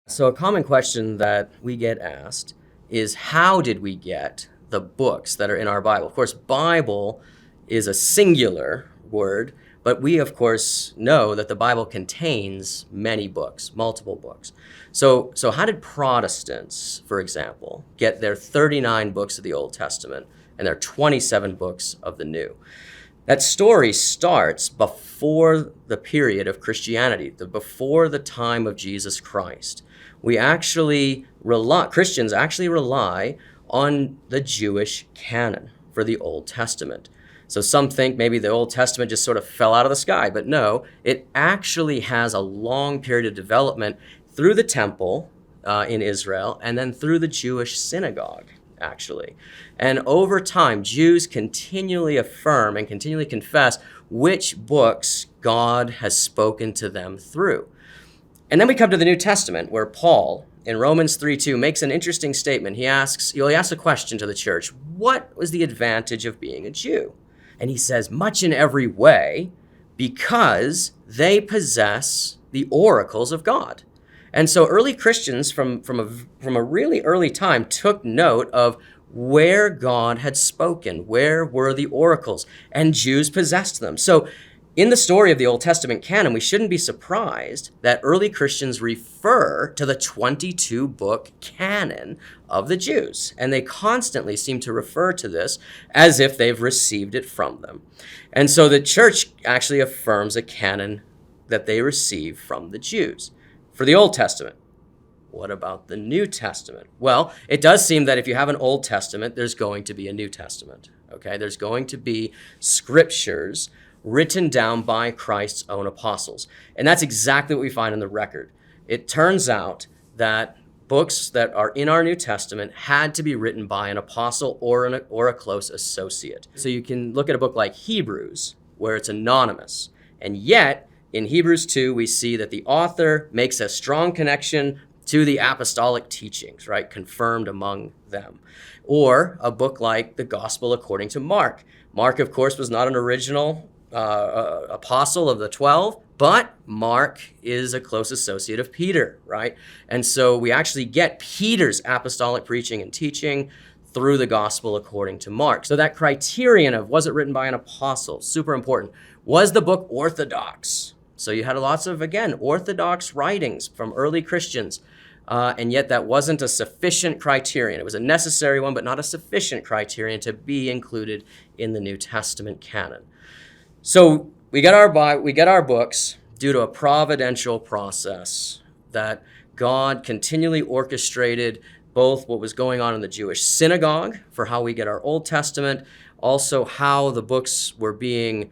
So a common question that we get asked is, how did we get the books that are in our Bible? Of course, Bible is a singular word, but we, of course, know that the Bible contains many books, multiple books. So how did Protestants, for example, get their 39 books of the Old Testament and their 27 books of the New? That story starts before the period of Christianity, before the time of Jesus Christ. Christians actually rely on the Jewish canon for the Old Testament. So some think maybe the Old Testament just sort of fell out of the sky, but no, it actually has a long period of development through the temple in Israel and then through the Jewish synagogue, actually. And over time, Jews continually affirm and continually confess which books God has spoken to them through. And then we come to the New Testament, where Paul, in Romans 3:2, makes an interesting statement. He asks a question to the church: what was the advantage of being a Jew? And he says, much in every way, because they possess the oracles of God. And so early Christians from a really early time took note of where God had spoken, where were the oracles, and Jews possessed them. So in the story of the Old Testament canon, we shouldn't be surprised that early Christians refer to the 22-book canon of the Jews. And they constantly seem to refer to this as if they've received it from them. And so the church actually affirms a canon that they receive from the Jews. For the Old Testament, what about the New Testament? Well, it does seem that if you have an Old Testament, there's going to be a New Testament. Okay, there's going to be scriptures written down by Christ's own apostles. And that's exactly what we find in the record. It turns out that books that are in our New Testament had to be written by an apostle or a close associate. So you can look at a book like Hebrews, where it's anonymous. And yet, in Hebrews 2, we see that the author makes a strong connection to the apostolic teachings, right? Confirmed among them. Or a book like the Gospel according to Mark. Mark, of course, was not an original apostle of the 12, but Mark is a close associate of Peter, right? And so we actually get Peter's apostolic preaching and teaching through the Gospel according to Mark. So that criterion of, was it written by an apostle? Super important. Was the book orthodox? So you had lots of, again, orthodox writings from early Christians, and yet that wasn't a sufficient criterion. It was a necessary one, but not a sufficient criterion to be included in the New Testament canon. So we get our books due to a providential process that God continually orchestrated, both what was going on in the Jewish synagogue for how we get our Old Testament, also how the books were being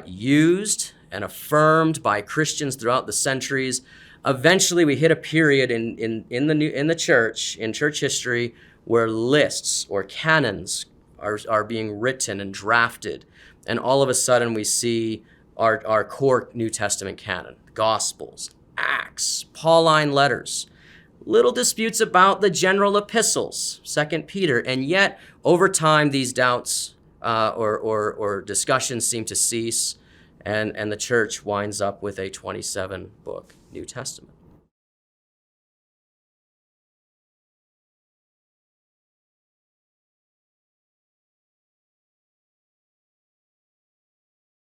used and affirmed by Christians throughout the centuries. Eventually, we hit a period in church history, where lists or canons are being written and drafted. And all of a sudden, we see our core New Testament canon: Gospels, Acts, Pauline letters, little disputes about the general epistles, 2 Peter. And yet, over time, these doubts or discussions seem to cease, and the church winds up with a 27-book New Testament.